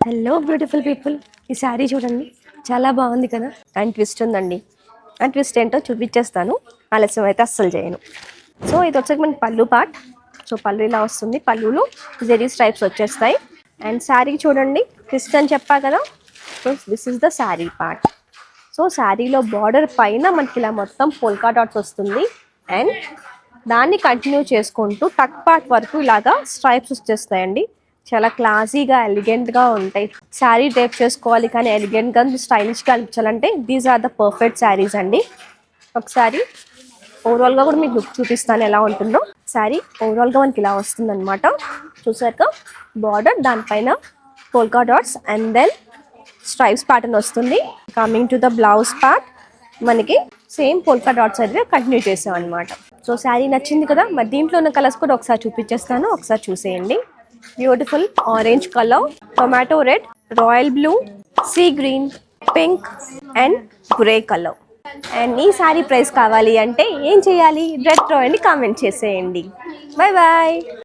Hello beautiful people, ఈ శారీ చూడండి, చాలా బాగుంది కదా. అండ్ ట్విస్ట్ ఉందండి. అండ్ ట్విస్ట్ ఏంటో చూపించేస్తాను, ఆలస్యం అయితే అస్సలు చేయను. సో ఇది వచ్చేసి మన పళ్ళు పార్ట్. సో పళ్ళు ఇలా వస్తుంది, పళ్ళులో జెరీ స్ట్రైప్స్ వచ్చేస్తాయి. అండ్ శారీ చూడండి, ట్విస్ట్ అని చెప్పా కదా. So this is the sari part. So శారీలో బార్డర్ పైన మనకి ఇలా మొత్తం పోల్కా డాట్స్ వస్తుంది. అండ్ దాన్ని కంటిన్యూ చేసుకుంటూ టక్ పార్ట్ వరకు ఇలాగా స్ట్రైప్స్ వచ్చేస్తాయండి. చాలా క్లాసీగా ఎలిగెంట్గా ఉంటాయి. శారీ టైప్ చేసుకోవాలి కానీ ఎలిగెంట్గా స్టైలిష్గా అనిపించాలంటే these are the perfect saris అండి. ఒకసారి ఓవరాల్గా కూడా మీకు లుక్ చూపిస్తాను ఎలా ఉంటుందో. శారీ ఓవరాల్గా మనకి ఇలా వస్తుంది అనమాట. చూసాక బార్డర్, దానిపైన polka dots and then stripes pattern వస్తుంది. Coming to the blouse part, మనకి సేమ్ పోల్కా డాట్స్ అయితే కంటిన్యూ చేసాం అనమాట. సో శారీ నచ్చింది కదా. మరి దీంట్లో ఉన్న కలర్స్ కూడా ఒకసారి చూపించేస్తాను, ఒకసారి చూసేయండి. Beautiful orange colour, tomato red, royal blue, sea green, pink and grey colour. And ఈ శారీ ప్రైస్ కావాలి అంటే ఏం చేయాలి? రెడ్ డ్రా అని కామెంట్ చేసేయండి. Bye bye.